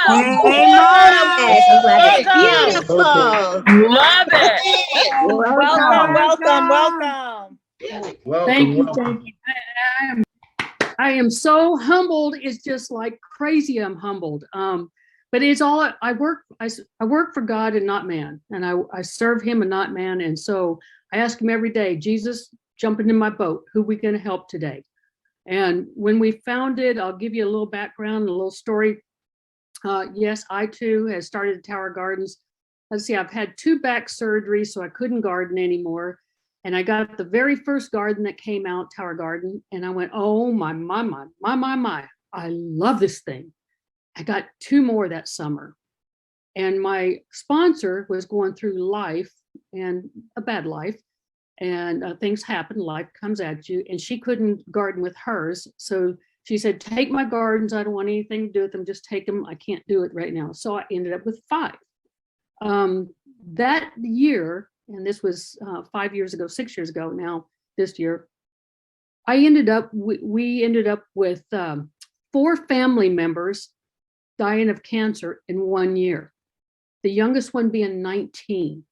Hey, Yes, I'm glad it's Welcome. beautiful. Love it. Welcome, Welcome. welcome, welcome. Thank Welcome, you, thank welcome. you. I am so humbled. It's just like crazy. I'm humbled. But it's all I work for God and not man, and I serve Him and not man. And so I ask Him every day, Jesus, jump into my boat. Who are we going to help today? And when we found it, I'll give you a little background, a little story. Yes, I too have started Tower Gardens. Let's see, I've had 2 back surgeries, so I couldn't garden anymore. And I got the very first garden that came out, Tower Garden, and I went, oh my, I love this thing. I got 2 more that summer. And my sponsor was going through life, and a bad life, and things happen, life comes at you, and she couldn't garden with hers. So she said, take my gardens. I don't want anything to do with them. Just take them. I can't do it right now. So I ended up with 5. That year, and this was 5 years ago, 6 years ago now, this year, we ended up with 4 family members dying of cancer in 1 year. The youngest one being 19.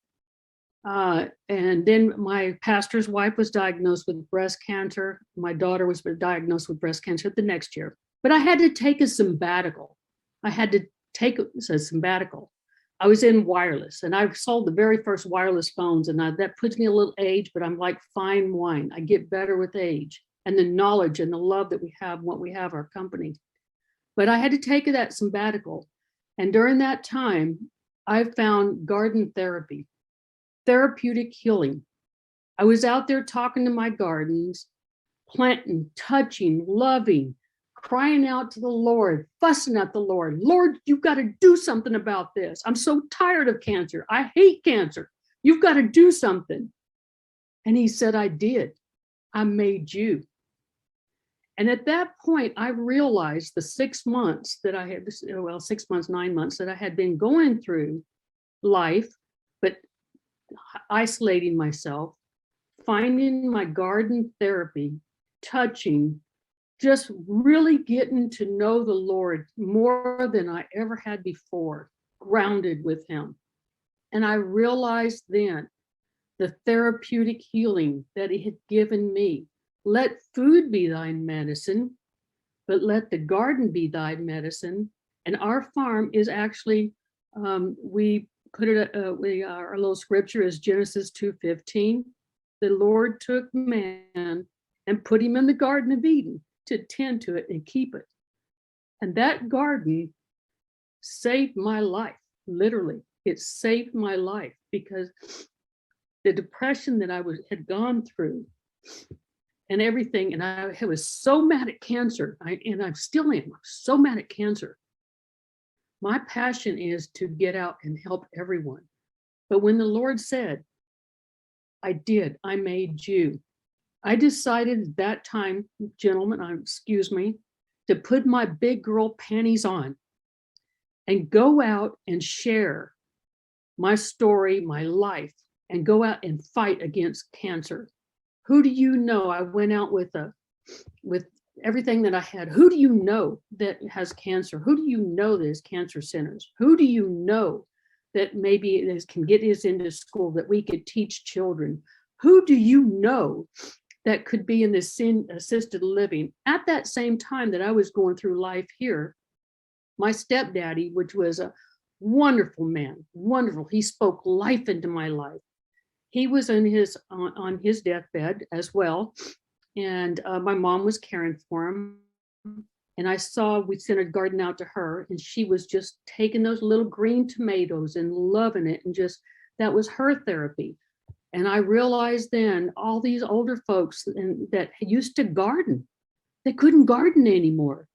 And then my pastor's wife was diagnosed with breast cancer. My daughter was diagnosed with breast cancer the next year. But I had to take a sabbatical. I was in wireless, and I sold the very first wireless phones, and that puts me a little age, but I'm like fine wine. I get better with age and the knowledge and the love that we have, what we have, our company. But I had to take that sabbatical. And during that time, I found garden therapy, therapeutic healing. I was out there talking to my gardens, planting, touching, loving, crying out to the Lord, fussing at the Lord. Lord, you've got to do something about this. I'm so tired of cancer. I hate cancer. You've got to do something. And He said, I did. I made you. And at that point, I realized the 6 months that I had, 6 months, 9 months that I had been going through life, but isolating myself, finding my garden therapy, touching, just really getting to know the Lord more than I ever had before, grounded with Him. And I realized then the therapeutic healing that He had given me. Let food be thy medicine, but let the garden be thy medicine. And our farm is actually, we put it, our little scripture is Genesis 2:15. The Lord took man and put him in the Garden of Eden to tend to it and keep it. And that garden saved my life, literally. It saved my life, because the depression that I had gone through and everything, and I was so mad at cancer, and I still am so mad at cancer. My passion is to get out and help everyone. But when the Lord said, I made you, I decided at that time, gentlemen, excuse me, to put my big girl panties on and go out and share my story, my life, and go out and fight against cancer. Who do you know? I went out with everything that I had. Who do you know that has cancer? Who do you know that is cancer centers? Who do you know that maybe can get us into school, that we could teach children? Who do you know that could be in this assisted living? At that same time that I was going through life here, my stepdaddy, which was a wonderful man, wonderful. He spoke life into my life. He was on his deathbed as well. And my mom was caring for him. And we sent a garden out to her, and she was just taking those little green tomatoes and loving it. And just, that was her therapy. And I realized then all these older folks that used to garden, they couldn't garden anymore.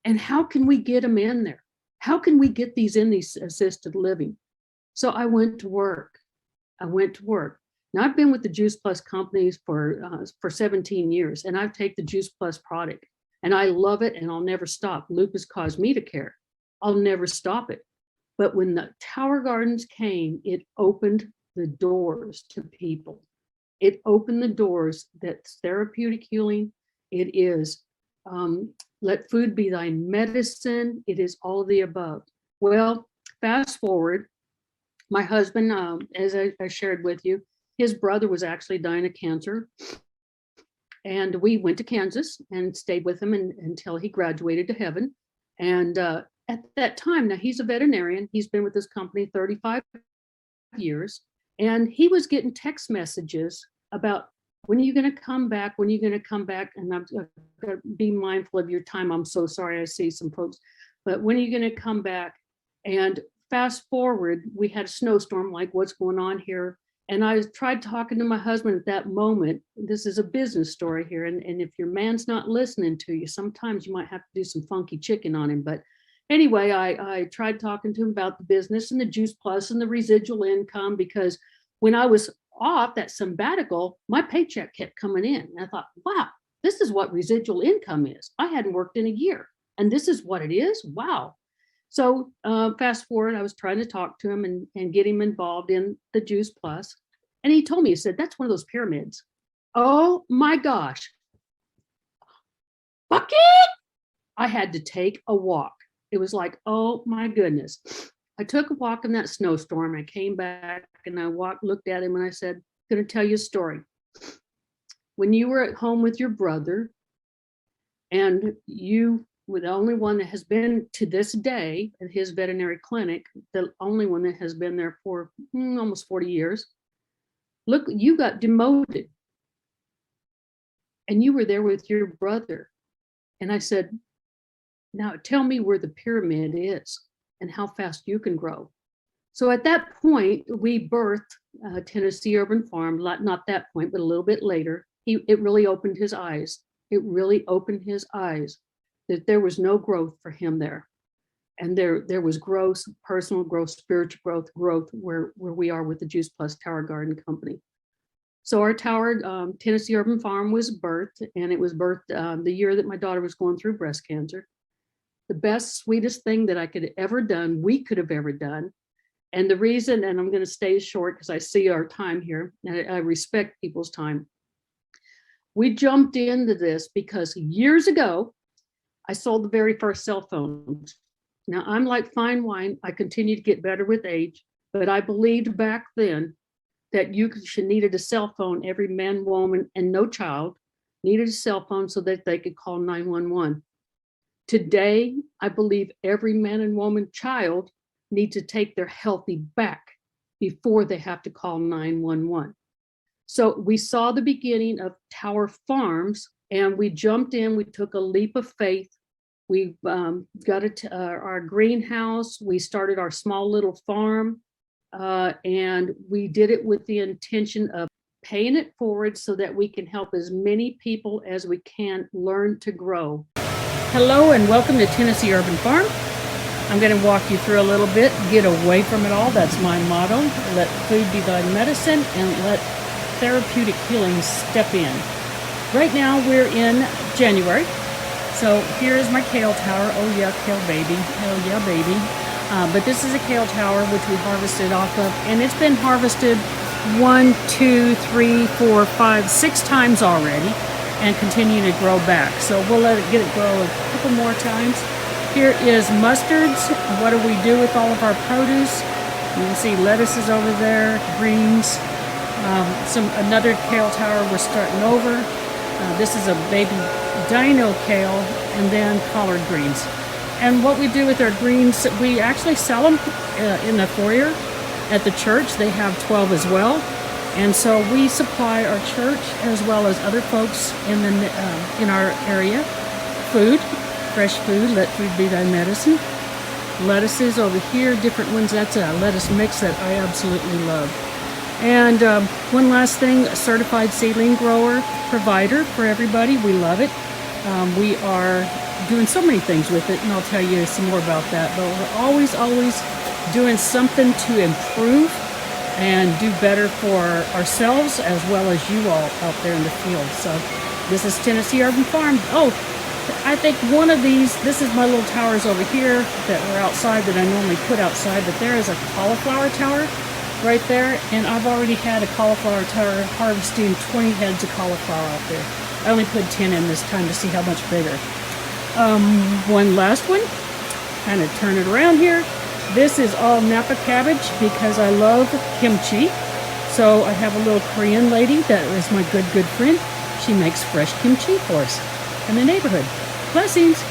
And how can we get them in there? How can we get these in these assisted living? So I went to work. Now I've been with the Juice Plus companies for 17 years, and I've taken the Juice Plus product, and I love it, and I'll never stop. Lupus caused me to care. I'll never stop it. But when the Tower Gardens came, it opened the doors to people. It opened the doors. That's therapeutic healing. It is let food be thy medicine. It is all of the above. Well, fast forward, my husband, as I shared with you, his brother was actually dying of cancer. And we went to Kansas and stayed with him until he graduated to heaven. And at that time, now he's a veterinarian. He's been with this company 35 years. And he was getting text messages about, when are you going to come back? When are you going to come back? And I've got to be mindful of your time. I'm so sorry. I see some folks, but when are you going to come back? And fast forward, we had a snowstorm, like what's going on here. And I tried talking to my husband at that moment. This is a business story here. And if your man's not listening to you, sometimes you might have to do some funky chicken on him. But anyway, I tried talking to him about the business and the Juice Plus and the residual income, because when I was off that sabbatical, my paycheck kept coming in. And I thought, wow, this is what residual income is. I hadn't worked in a year, and this is what it is. Wow. So fast forward, I was trying to talk to him and get him involved in the Juice Plus. And he told me, he said, that's one of those pyramids. Oh my gosh. Bucket! I had to take a walk. It was like, oh my goodness. I took a walk in that snowstorm. I came back and I looked at him and I said, I'm going to tell you a story. When you were at home with your brother, and you were the only one that has been to this day at his veterinary clinic, the only one that has been there for almost 40 years. Look, you got demoted and you were there with your brother. And I said, now tell me where the pyramid is and how fast you can grow. So at that point, we birthed Tennessee Urban Farm, not that point, but a little bit later. It really opened his eyes. It really opened his eyes that there was no growth for him there. And there was growth, personal growth, spiritual growth where we are with the Juice Plus Tower Garden Company. So our tower, Tennessee Urban Farm, was birthed, and it was birthed the year that my daughter was going through breast cancer. The best, sweetest thing that I could ever done, we could have ever done. And the reason, and I'm going to stay short because I see our time here, and I respect people's time. We jumped into this because years ago, I sold the very first cell phones. Now I'm like fine wine. I continue to get better with age, but I believed back then that you needed a cell phone. Every man, woman, and no child needed a cell phone so that they could call 911. Today, I believe every man and woman, child need to take their healthy back before they have to call 911. So we saw the beginning of Tower Farms, and we jumped in. We took a leap of faith. We got our greenhouse. We started our small little farm, and we did it with the intention of paying it forward so that we can help as many people as we can learn to grow. Hello and welcome to Tennessee Urban Farm. I'm going to walk you through a little bit, get away from it all. That's my motto. Let food be thy medicine and let therapeutic healing step in. Right now we're in January. So here's my kale tower. Oh yeah, kale baby. Hell yeah, baby. But this is a kale tower which we harvested off of, and it's been harvested 1, 2, 3, 4, 5, 6 times already, and continue to grow back. So we'll let it grow a couple more times. Here is mustards. What do we do with all of our produce? You can see lettuces over there, greens, another kale tower we're starting over. This is a baby dino kale, and then collard greens. And what we do with our greens, we actually sell them in the foyer at the church. They have 12 as well. And so we supply our church as well as other folks in our area food, fresh food. Let food be thy medicine. Lettuces over here, different ones. That's a lettuce mix that I absolutely love. And one last thing, a certified seedling grower provider for everybody. We love it. We are doing so many things with it, and I'll tell you some more about that. But we're always doing something to improve and do better for ourselves as well as you all out there in the field. So this is Tennessee Urban Farm. Oh, I think one of these, this is my little towers over here that were outside that I normally put outside, but there is a cauliflower tower right there, and I've already had a cauliflower tower harvesting 20 heads of cauliflower out there. I only put 10 in this time to see how much bigger. One last one, kind of turn it around here. This is all Napa cabbage because I love kimchi. So I have a little Korean lady that is my good friend. She makes fresh kimchi for us in the neighborhood. Blessings.